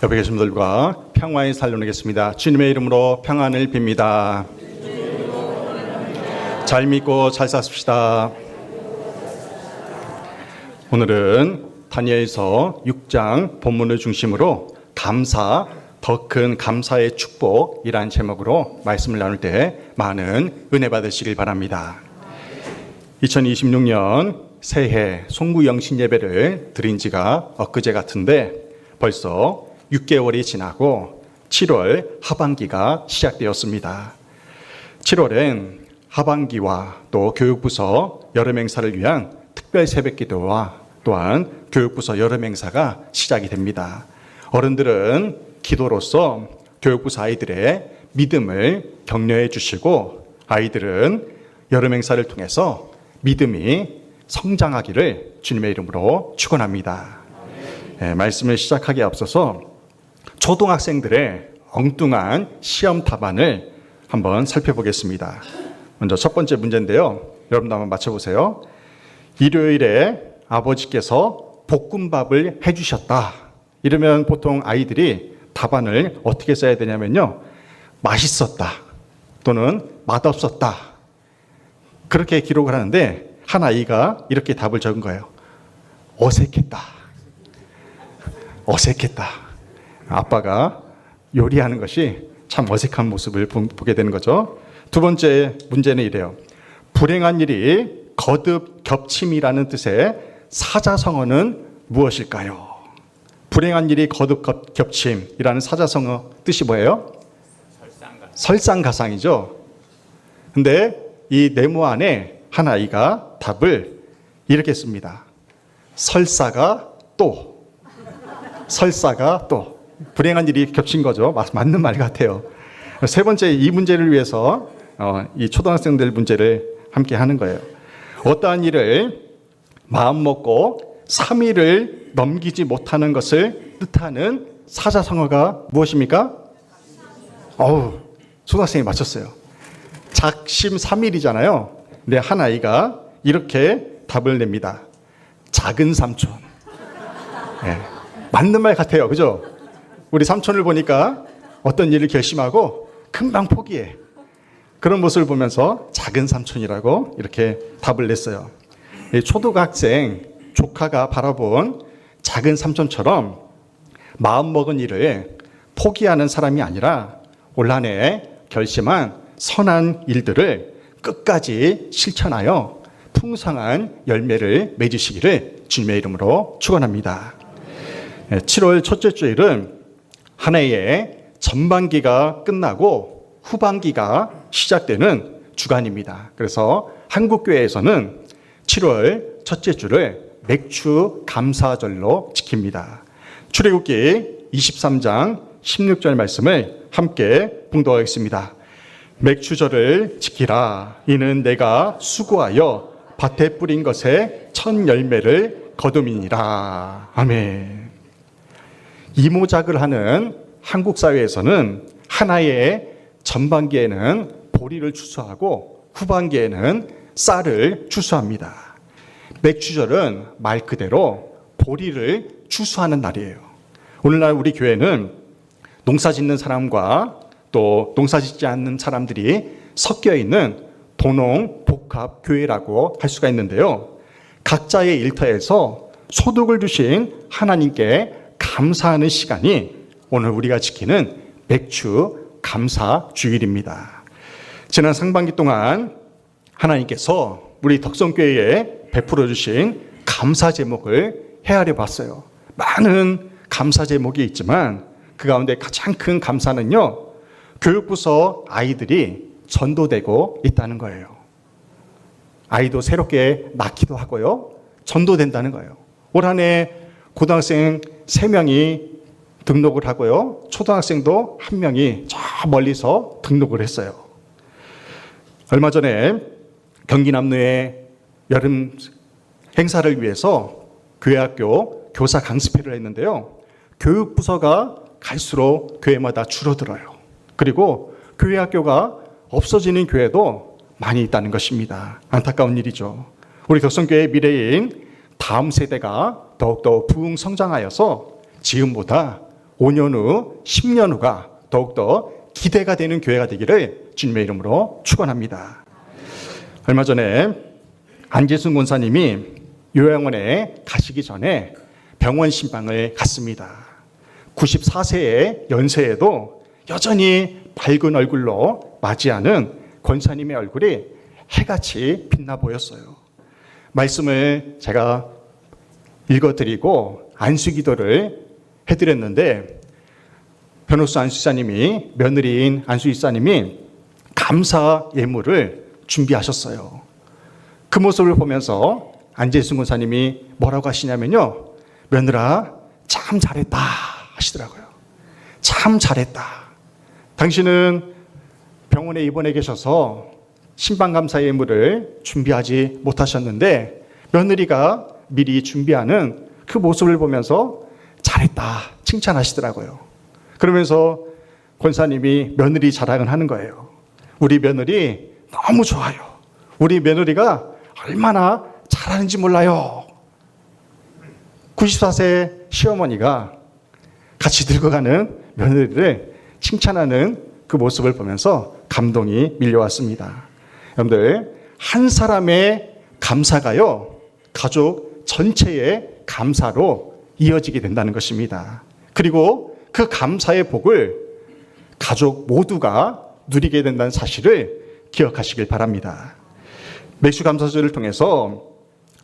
옆에 계신 분들과 평화의 살 나누겠습니다. 주님의 이름으로 평안을 빕니다. 잘 믿고 잘 삽시다. 오늘은 다니엘서 6장 본문을 중심으로 감사, 더 큰 감사의 축복이라는 제목으로 말씀을 나눌 때 많은 은혜 받으시길 바랍니다. 2026년 새해 송구영신 예배를 드린 지가 엊그제 같은데 벌써 6개월이 지나고 7월 하반기가 시작되었습니다. 7월엔 하반기와 또 교육부서 여름행사를 위한 특별 새벽기도와 또한 교육부서 여름행사가 시작이 됩니다. 어른들은 기도로서 교육부서 아이들의 믿음을 격려해 주시고, 아이들은 여름행사를 통해서 믿음이 성장하기를 주님의 이름으로 축원합니다. 말씀을 시작하기에 앞서서 초등학생들의 엉뚱한 시험 답안을 한번 살펴보겠습니다. 먼저 첫 번째 문제인데요. 여러분도 한번 맞춰보세요. 일요일에 아버지께서 볶음밥을 해주셨다. 이러면 보통 아이들이 답안을 어떻게 써야 되냐면요, 맛있었다 또는 맛없었다, 그렇게 기록을 하는데 한 아이가 이렇게 답을 적은 거예요. 어색했다. 어색했다. 아빠가 요리하는 것이 참 어색한 모습을 보게 되는 거죠. 두 번째 문제는 이래요. 불행한 일이 거듭 겹침이라는 뜻의 사자성어는 무엇일까요? 불행한 일이 거듭 겹침이라는 사자성어 뜻이 뭐예요? 설상가상이죠. 근데 이 네모 안에 한 아이가 답을 이렇게 씁니다. 설사가 또. 설사가 또. 불행한 일이 겹친 거죠. 맞는 말 같아요. 세 번째, 이 문제를 위해서 이 초등학생들 문제를 함께 하는 거예요. 어떠한 일을 마음먹고 3일을 넘기지 못하는 것을 뜻하는 사자성어가 무엇입니까? 초등학생이 맞췄어요. 작심 3일이잖아요. 근데 한 아이가 이렇게 답을 냅니다. 작은 삼촌. 네, 맞는 말 같아요. 그죠? 우리 삼촌을 보니까 어떤 일을 결심하고 금방 포기해. 그런 모습을 보면서 작은 삼촌이라고 이렇게 답을 냈어요. 초등학생 조카가 바라본 작은 삼촌처럼 마음먹은 일을 포기하는 사람이 아니라 올 한 해 결심한 선한 일들을 끝까지 실천하여 풍성한 열매를 맺으시기를 주님의 이름으로 축원합니다. 7월 첫째 주일은 한 해의 전반기가 끝나고 후반기가 시작되는 주간입니다. 그래서 한국교회에서는 7월 첫째 주를 맥주 감사절로 지킵니다. 출애굽기 23장 16절 말씀을 함께 봉독하겠습니다. 맥주절을 지키라. 이는 내가 수고하여 밭에 뿌린 것의 첫 열매를 거둠이니라. 아멘. 이모작을 하는 한국 사회에서는 하나의 전반기에는 보리를 추수하고 후반기에는 쌀을 추수합니다. 맥주절은 말 그대로 보리를 추수하는 날이에요. 오늘날 우리 교회는 농사 짓는 사람과 또 농사 짓지 않는 사람들이 섞여 있는 도농 복합 교회라고 할 수가 있는데요. 각자의 일터에서 소득을 주신 하나님께 감사하는 시간이 오늘 우리가 지키는 맥주 감사 주일입니다. 지난 상반기 동안 하나님께서 우리 덕성교회에 베풀어 주신 감사 제목을 헤아려 봤어요. 많은 감사 제목이 있지만 그 가운데 가장 큰 감사는요, 교육부서 아이들이 전도되고 있다는 거예요. 아이도 새롭게 낳기도 하고요, 전도된다는 거예요. 올 한 해 고등학생 3명이 등록을 하고요, 초등학생도 1명이 저 멀리서 등록을 했어요. 얼마 전에 경기 남로의 여름 행사를 위해서 교회학교 교사 강습회를 했는데요, 교육부서가 갈수록 교회마다 줄어들어요. 그리고 교회학교가 없어지는 교회도 많이 있다는 것입니다. 안타까운 일이죠. 우리 덕성교회의 미래인 다음 세대가 더욱더 부흥 성장하여서 지금보다 5년 후, 10년 후가 더욱더 기대가 되는 교회가 되기를 주님의 이름으로 축원합니다. 얼마 전에 안재순 권사님이 요양원에 가시기 전에 병원 신방을 갔습니다. 94세의 연세에도 여전히 밝은 얼굴로 맞이하는 권사님의 얼굴이 해같이 빛나 보였어요. 말씀을 제가 읽어드리고 안수기도를 해드렸는데 변호사 안수사님이, 며느리인 안수이사님이 감사 예물을 준비하셨어요. 그 모습을 보면서 안재순 권사님이 뭐라고 하시냐면요, 며느라 참 잘했다 하시더라고요. 참 잘했다. 당신은 병원에 입원해 계셔서 신방감사 예물을 준비하지 못하셨는데 며느리가 미리 준비하는 그 모습을 보면서 잘했다 칭찬하시더라고요. 그러면서 권사님이 며느리 자랑을 하는 거예요. 우리 며느리 너무 좋아요. 우리 며느리가 얼마나 잘하는지 몰라요. 94세 시어머니가 같이 늙어가는 며느리를 칭찬하는 그 모습을 보면서 감동이 밀려왔습니다. 여러분들, 한 사람의 감사가요, 가족 전체의 감사로 이어지게 된다는 것입니다. 그리고 그 감사의 복을 가족 모두가 누리게 된다는 사실을 기억하시길 바랍니다. 매주 감사절을 통해서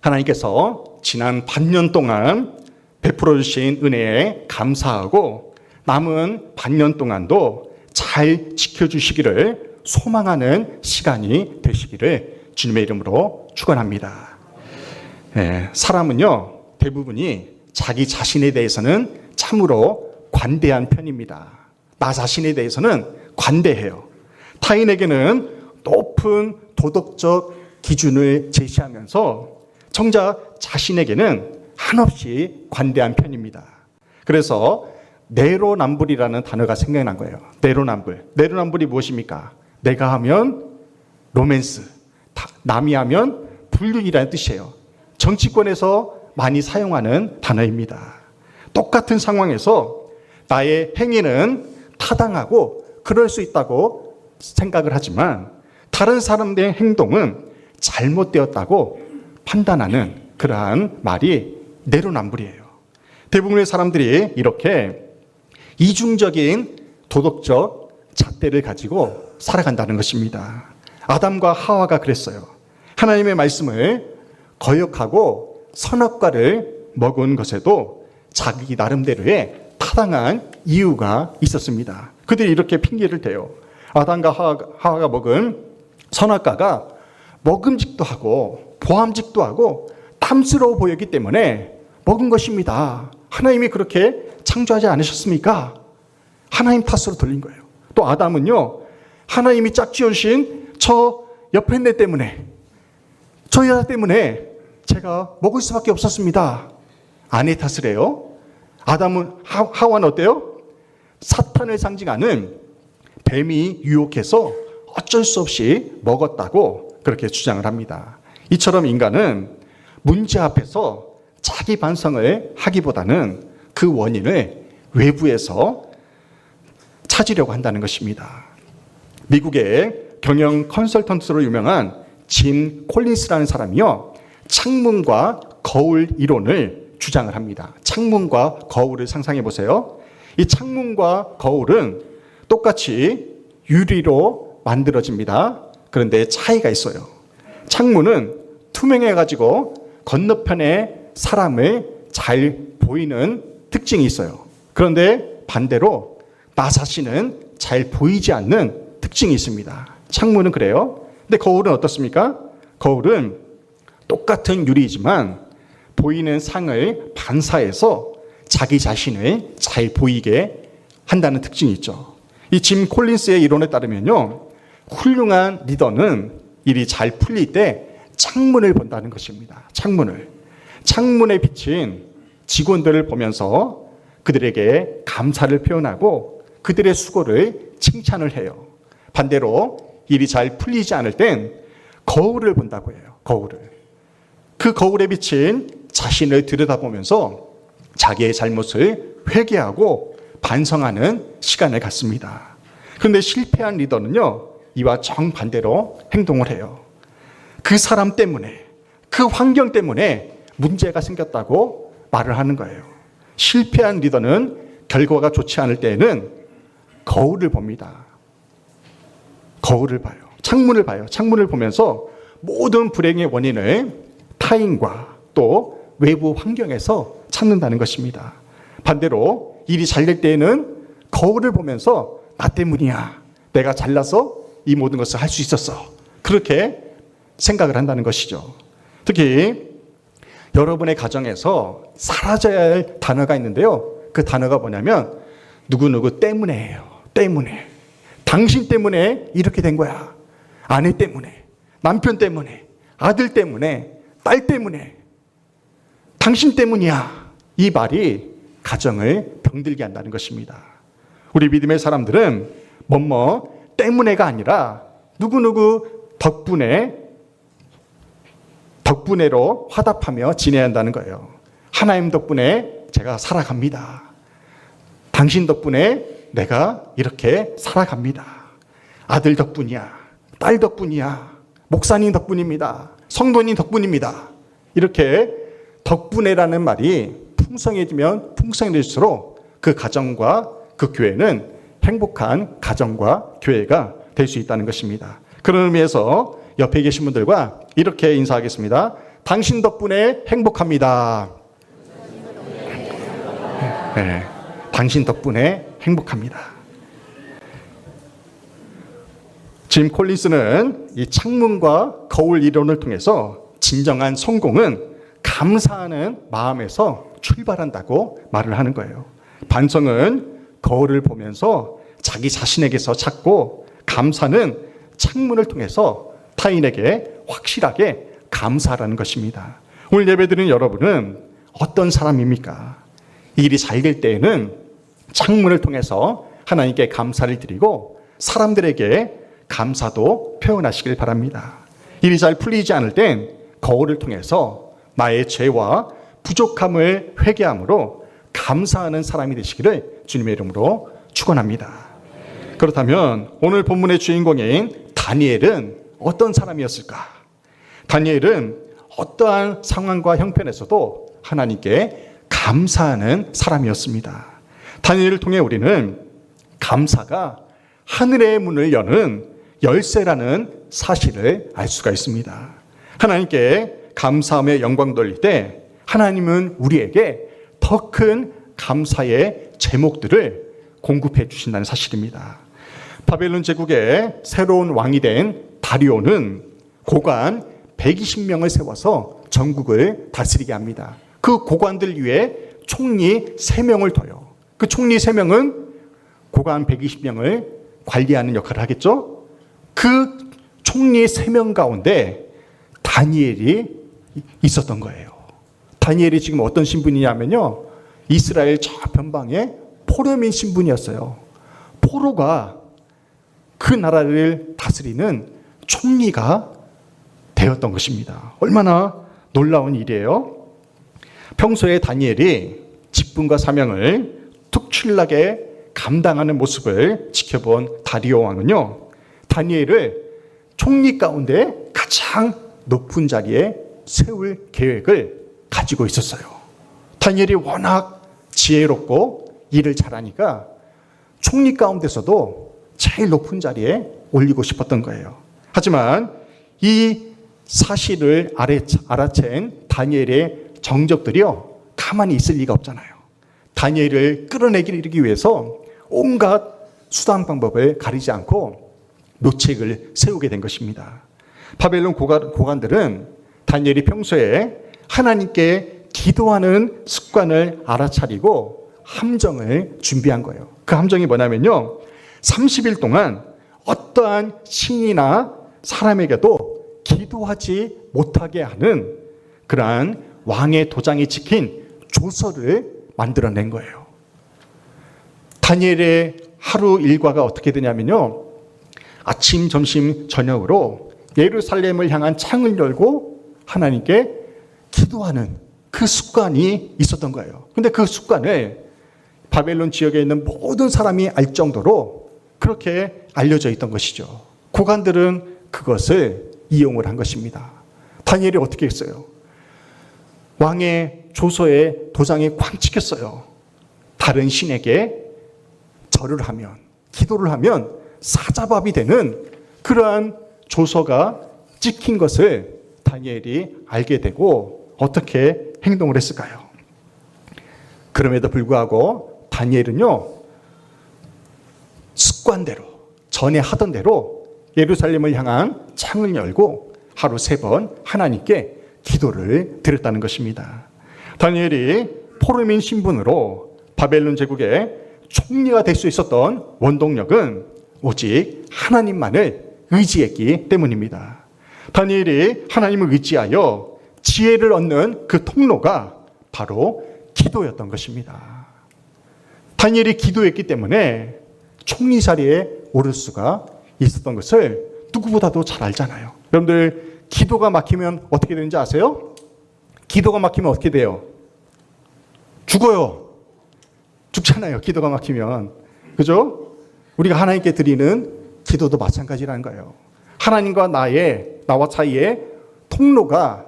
하나님께서 지난 반년 동안 베풀어 주신 은혜에 감사하고 남은 반년 동안도 잘 지켜주시기를 소망하는 시간이 되시기를 주님의 이름으로 축원합니다. 사람은요, 대부분이 자기 자신에 대해서는 참으로 관대한 편입니다. 나 자신에 대해서는 관대해요. 타인에게는 높은 도덕적 기준을 제시하면서 정작 자신에게는 한없이 관대한 편입니다. 그래서 내로남불이라는 단어가 생각난 거예요. 내로남불. 내로남불이 무엇입니까? 내가 하면 로맨스, 남이 하면 불륜이라는 뜻이에요. 정치권에서 많이 사용하는 단어입니다. 똑같은 상황에서 나의 행위는 타당하고 그럴 수 있다고 생각을 하지만 다른 사람들의 행동은 잘못되었다고 판단하는 그러한 말이 내로남불이에요. 대부분의 사람들이 이렇게 이중적인 도덕적 잣대를 가지고 살아간다는 것입니다. 아담과 하와가 그랬어요. 하나님의 말씀을 거역하고 선악과를 먹은 것에도 자기 나름대로의 타당한 이유가 있었습니다. 그들이 이렇게 핑계를 대요. 아담과 하와가 먹은 선악과가 먹음직도 하고 보암직도 하고 탐스러워 보였기 때문에 먹은 것입니다. 하나님이 그렇게 창조하지 않으셨습니까? 하나님 탓으로 돌린 거예요. 또 아담은요, 하나님이 짝지어주신 저 옆에 내 때문에, 저 여자 때문에 제가 먹을 수밖에 없었습니다. 아내 탓을 해요. 아담은, 하와는 어때요? 사탄을 상징하는 뱀이 유혹해서 어쩔 수 없이 먹었다고 그렇게 주장을 합니다. 이처럼 인간은 문제 앞에서 자기 반성을 하기보다는 그 원인을 외부에서 찾으려고 한다는 것입니다. 미국의 경영 컨설턴트로 유명한 짐 콜린스라는 사람이요, 창문과 거울 이론을 주장을 합니다. 창문과 거울을 상상해 보세요. 이 창문과 거울은 똑같이 유리로 만들어집니다. 그런데 차이가 있어요. 창문은 투명해가지고 건너편에 사람을 잘 보이는 특징이 있어요. 그런데 반대로 나 자신은 잘 보이지 않는 특징이 있습니다. 창문은 그래요. 근데 거울은 어떻습니까? 거울은 똑같은 유리이지만 보이는 상을 반사해서 자기 자신을 잘 보이게 한다는 특징이 있죠. 이 짐 콜린스의 이론에 따르면요, 훌륭한 리더는 일이 잘 풀릴 때 창문을 본다는 것입니다. 창문에 비친 직원들을 보면서 그들에게 감사를 표현하고 그들의 수고를 칭찬을 해요. 반대로 일이 잘 풀리지 않을 땐 거울을 본다고 해요. 그 거울에 비친 자신을 들여다보면서 자기의 잘못을 회개하고 반성하는 시간을 갖습니다. 그런데 실패한 리더는요, 이와 정반대로 행동을 해요. 그 사람 때문에, 그 환경 때문에 문제가 생겼다고 말을 하는 거예요. 실패한 리더는 결과가 좋지 않을 때에는 거울을 봅니다. 거울을 봐요. 창문을 봐요. 창문을 보면서 모든 불행의 원인을 타인과 또 외부 환경에서 찾는다는 것입니다. 반대로 일이 잘 될 때에는 거울을 보면서 나 때문이야. 내가 잘나서 이 모든 것을 할 수 있었어. 그렇게 생각을 한다는 것이죠. 특히 여러분의 가정에서 사라져야 할 단어가 있는데요. 그 단어가 뭐냐면 누구누구 때문에예요. 때문에. 당신 때문에 이렇게 된 거야. 아내 때문에, 남편 때문에, 아들 때문에, 딸 때문에, 당신 때문이야. 이 말이 가정을 병들게 한다는 것입니다. 우리 믿음의 사람들은 뭐뭐 때문에가 아니라 누구누구 덕분에로 화답하며 지내야 한다는 거예요. 하나님 덕분에 제가 살아갑니다. 당신 덕분에 내가 이렇게 살아갑니다. 아들 덕분이야. 딸 덕분이야. 목사님 덕분입니다. 성도님 덕분입니다. 이렇게 덕분에라는 말이 풍성해지면 풍성해질수록 그 가정과 그 교회는 행복한 가정과 교회가 될 수 있다는 것입니다. 그런 의미에서 옆에 계신 분들과 이렇게 인사하겠습니다. 당신 덕분에 행복합니다. 네, 당신 덕분에 행복합니다. 짐 콜린스는 이 창문과 거울 이론을 통해서 진정한 성공은 감사하는 마음에서 출발한다고 말을 하는 거예요. 반성은 거울을 보면서 자기 자신에게서 찾고, 감사는 창문을 통해서 타인에게 확실하게 감사하라는 것입니다. 오늘 예배드리는 여러분은 어떤 사람입니까? 일이 잘 될 때에는 창문을 통해서 하나님께 감사를 드리고 사람들에게 감사도 표현하시길 바랍니다. 일이 잘 풀리지 않을 땐 거울을 통해서 나의 죄와 부족함을 회개함으로 감사하는 사람이 되시기를 주님의 이름으로 축원합니다. 그렇다면 오늘 본문의 주인공인 다니엘은 어떤 사람이었을까? 다니엘은 어떠한 상황과 형편에서도 하나님께 감사하는 사람이었습니다. 다니엘을 통해 우리는 감사가 하늘의 문을 여는 열쇠라는 사실을 알 수가 있습니다. 하나님께 감사함의 영광 돌릴 때 하나님은 우리에게 더 큰 감사의 제목들을 공급해 주신다는 사실입니다. 바벨론 제국의 새로운 왕이 된 다리오는 고관 120명을 세워서 전국을 다스리게 합니다. 그 고관들 위에 총리 3명을 둬요. 그 총리 3명은 고관 120명을 관리하는 역할을 하겠죠. 그 총리 3명 가운데 다니엘이 있었던 거예요. 다니엘이 지금 어떤 신분이냐면요, 이스라엘 저편방의 포로민 신분이었어요. 포로가 그 나라를 다스리는 총리가 되었던 것입니다. 얼마나 놀라운 일이에요. 평소에 다니엘이 직분과 사명을 특출나게 감당하는 모습을 지켜본 다리오 왕은요, 다니엘을 총리 가운데 가장 높은 자리에 세울 계획을 가지고 있었어요. 다니엘이 워낙 지혜롭고 일을 잘하니까 총리 가운데서도 제일 높은 자리에 올리고 싶었던 거예요. 하지만 이 사실을 알아챈 다니엘의 정적들이요, 가만히 있을 리가 없잖아요. 다니엘을 끌어내기 위해서 온갖 수단 방법을 가리지 않고 묘책을 세우게 된 것입니다. 바벨론 고관들은 다니엘이 평소에 하나님께 기도하는 습관을 알아차리고 함정을 준비한 거예요. 그 함정이 뭐냐면요, 30일 동안 어떠한 신이나 사람에게도 기도하지 못하게 하는 그러한 왕의 도장이 찍힌 조서를 만들어낸 거예요. 다니엘의 하루 일과가 어떻게 되냐면요, 아침, 점심, 저녁으로 예루살렘을 향한 창을 열고 하나님께 기도하는 그 습관이 있었던 거예요. 근데 그 습관을 바벨론 지역에 있는 모든 사람이 알 정도로 그렇게 알려져 있던 것이죠. 고관들은 그것을 이용을 한 것입니다. 다니엘이 어떻게 했어요? 왕의 조서에 도장에 꽝 찍혔어요. 다른 신에게 절을 하면, 기도를 하면 사자밥이 되는 그러한 조서가 찍힌 것을 다니엘이 알게 되고 어떻게 행동을 했을까요? 그럼에도 불구하고 다니엘은요, 습관대로, 전에 하던 대로 예루살렘을 향한 창을 열고 하루 3번 하나님께 기도를 드렸다는 것입니다. 다니엘이 포르민 신분으로 바벨론 제국의 총리가 될 수 있었던 원동력은 오직 하나님만을 의지했기 때문입니다. 다니엘이 하나님을 의지하여 지혜를 얻는 그 통로가 바로 기도였던 것입니다. 다니엘이 기도했기 때문에 총리 자리에 오를 수가 있었던 것을 누구보다도 잘 알잖아요. 여러분들 기도가 막히면 어떻게 되는지 아세요? 기도가 막히면 어떻게 돼요? 죽어요. 죽잖아요. 기도가 막히면. 그죠? 우리가 하나님께 드리는 기도도 마찬가지라는 거예요. 하나님과 나와 사이에 통로가,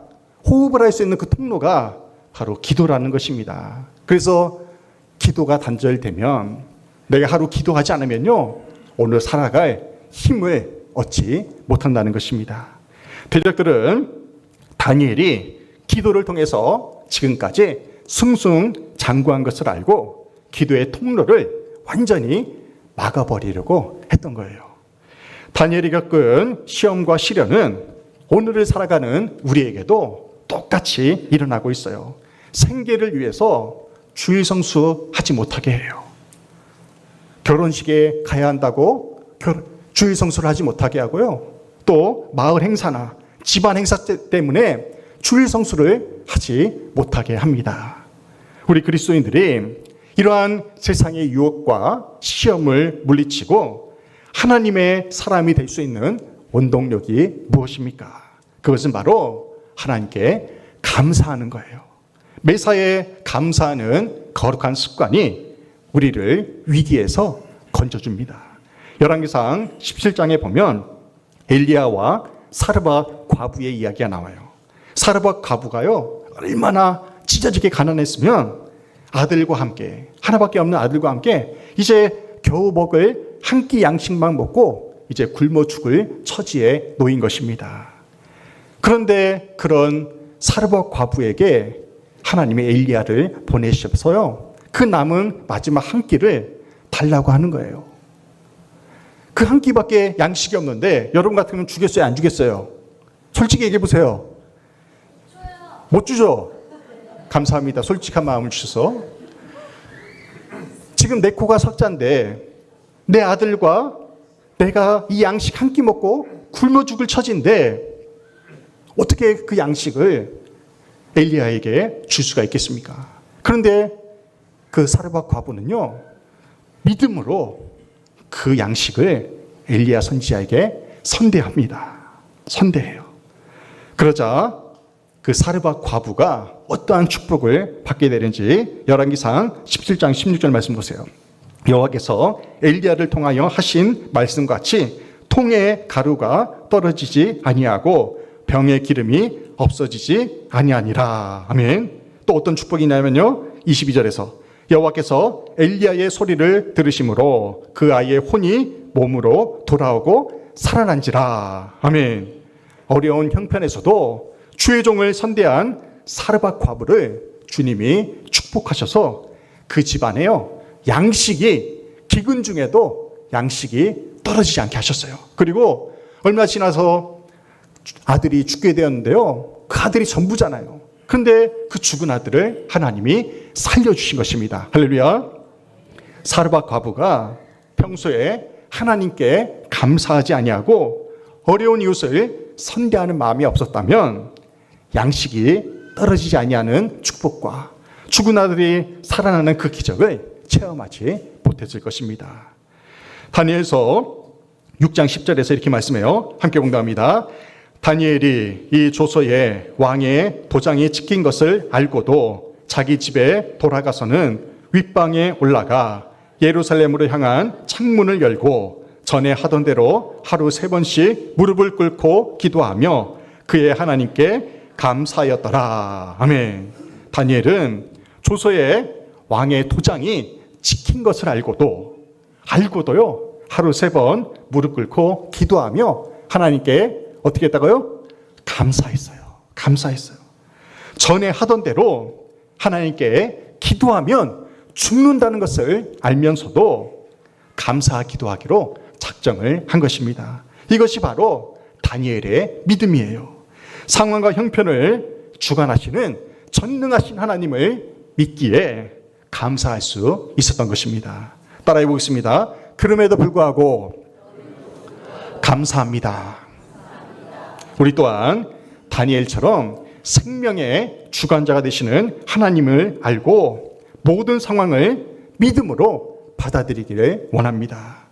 호흡을 할 수 있는 그 통로가 바로 기도라는 것입니다. 그래서 기도가 단절되면, 내가 하루 기도하지 않으면요, 오늘 살아갈 힘을 얻지 못한다는 것입니다. 대적들은 다니엘이 기도를 통해서 지금까지 승승장구한 것을 알고 기도의 통로를 완전히 막아버리려고 했던 거예요. 다니엘이 겪은 시험과 시련은 오늘을 살아가는 우리에게도 똑같이 일어나고 있어요. 생계를 위해서 주일 성수하지 못하게 해요. 결혼식에 가야 한다고 주일 성수를 하지 못하게 하고요. 또 마을 행사나 집안 행사 때문에 주일 성수를 하지 못하게 합니다. 우리 그리스도인들이 이러한 세상의 유혹과 시험을 물리치고 하나님의 사람이 될 수 있는 원동력이 무엇입니까? 그것은 바로 하나님께 감사하는 거예요. 매사에 감사하는 거룩한 습관이 우리를 위기에서 건져줍니다. 열왕기상 17장에 보면 엘리야와 사르밧 과부의 이야기가 나와요. 사르밧 과부가요, 얼마나 찢어지게 가난했으면 아들과 함께, 하나밖에 없는 아들과 함께 이제 겨우 먹을 한 끼 양식만 먹고 이제 굶어 죽을 처지에 놓인 것입니다. 그런데 그런 사르밧 과부에게 하나님의 엘리야를 보내셔서요, 그 남은 마지막 한 끼를 달라고 하는 거예요. 그 한 끼밖에 양식이 없는데 여러분 같으면 주겠어요, 안 주겠어요? 솔직히 얘기해 보세요. 못 주죠? 감사합니다. 솔직한 마음을 주셔서. 지금 내 코가 석자인데 내 아들과 내가 이 양식 한 끼 먹고 굶어 죽을 처지인데 어떻게 그 양식을 엘리야에게 줄 수가 있겠습니까? 그런데 그 사르밧 과부는요, 믿음으로 그 양식을 엘리야 선지자에게 선대합니다. 선대해요. 그러자 그 사르밧 과부가 어떠한 축복을 받게 되는지 열왕기상 17장 16절 말씀 보세요. 여호와께서 엘리야를 통하여 하신 말씀과 같이 통에 가루가 떨어지지 아니하고 병의 기름이 없어지지 아니하니라. 아멘. 또 어떤 축복이냐면요, 22절에서 여호와께서 엘리야의 소리를 들으심으로 그 아이의 혼이 몸으로 돌아오고 살아난지라. 아멘. 어려운 형편에서도 주의 종을 선대한 사르밧 과부를 주님이 축복하셔서 그 집안에요, 양식이, 기근 중에도 양식이 떨어지지 않게 하셨어요. 그리고 얼마 지나서 아들이 죽게 되었는데요, 그 아들이 전부잖아요. 그런데 그 죽은 아들을 하나님이 살려주신 것입니다. 할렐루야. 사르밧 과부가 평소에 하나님께 감사하지 아니하고 어려운 이웃을 선대하는 마음이 없었다면 양식이 떨어지지 아니하는 축복과 죽은 아들이 살아나는 그 기적을 체험하지 못했을 것입니다. 다니엘서 6장 10절에서 이렇게 말씀해요. 함께 공부합니다. 다니엘이 이 조서에 왕의 도장이 찍힌 것을 알고도 자기 집에 돌아가서는 윗방에 올라가 예루살렘으로 향한 창문을 열고 전에 하던 대로 하루 3번씩 무릎을 꿇고 기도하며 그의 하나님께 감사하였더라. 아멘. 다니엘은 조서의 왕의 도장이 찍힌 것을 알고도요, 하루 3번 무릎 꿇고 기도하며 하나님께 어떻게 했다고요? 감사했어요. 감사했어요. 전에 하던 대로 하나님께 기도하면 죽는다는 것을 알면서도 감사 기도하기로 작정을 한 것입니다. 이것이 바로 다니엘의 믿음이에요. 상황과 형편을 주관하시는 전능하신 하나님을 믿기에 감사할 수 있었던 것입니다. 따라해 보겠습니다. 그럼에도 불구하고 감사합니다. 우리 또한 다니엘처럼 생명의 주관자가 되시는 하나님을 알고 모든 상황을 믿음으로 받아들이기를 원합니다.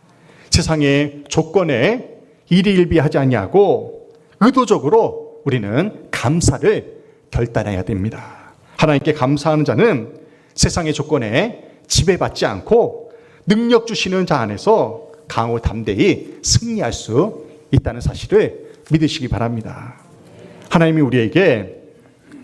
세상의 조건에 일희일비하지 아니하고 의도적으로 우리는 감사를 결단해야 됩니다. 하나님께 감사하는 자는 세상의 조건에 지배받지 않고 능력 주시는 자 안에서 강호 담대히 승리할 수 있다는 사실을 믿으시기 바랍니다. 하나님이 우리에게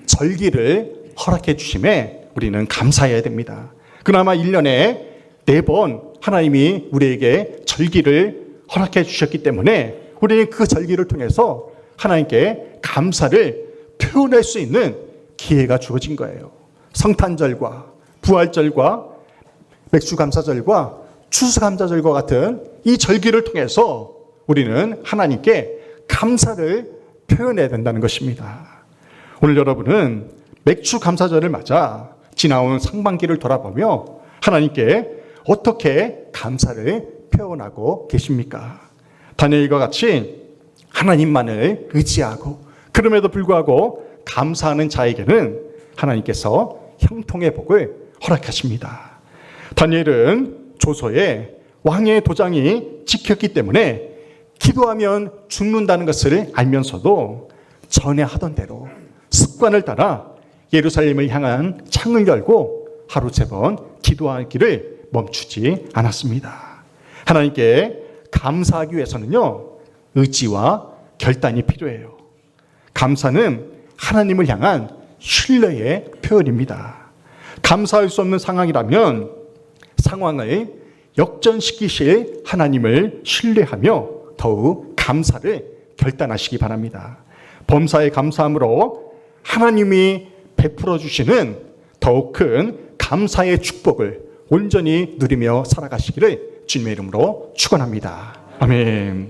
절기를 허락해 주심에 우리는 감사해야 됩니다. 그나마 1년에 4번 하나님이 우리에게 절기를 허락해 주셨기 때문에 우리는 그 절기를 통해서 하나님께 감사를 표현할 수 있는 기회가 주어진 거예요. 성탄절과 부활절과 맥주감사절과 추수감사절과 같은 이 절기를 통해서 우리는 하나님께 감사를 표현해야 된다는 것입니다. 오늘 여러분은 맥주감사절을 맞아 지나온 상반기를 돌아보며 하나님께 어떻게 감사를 표현하고 계십니까? 다니엘과 같이 하나님만을 의지하고 그럼에도 불구하고 감사하는 자에게는 하나님께서 형통의 복을 허락하십니다. 다니엘은 조서에 왕의 도장이 찍혔기 때문에 기도하면 죽는다는 것을 알면서도 전에 하던 대로 습관을 따라 예루살렘을 향한 창을 열고 하루 3번 기도하기를 멈추지 않았습니다. 하나님께 감사하기 위해서는요, 의지와 결단이 필요해요. 감사는 하나님을 향한 신뢰의 표현입니다. 감사할 수 없는 상황이라면 상황을 역전시키실 하나님을 신뢰하며 더욱 감사를 결단하시기 바랍니다. 범사에 감사함으로 하나님이 베풀어 주시는 더욱 큰 감사의 축복을 온전히 누리며 살아가시기를 주님의 이름으로 축원합니다. 아멘.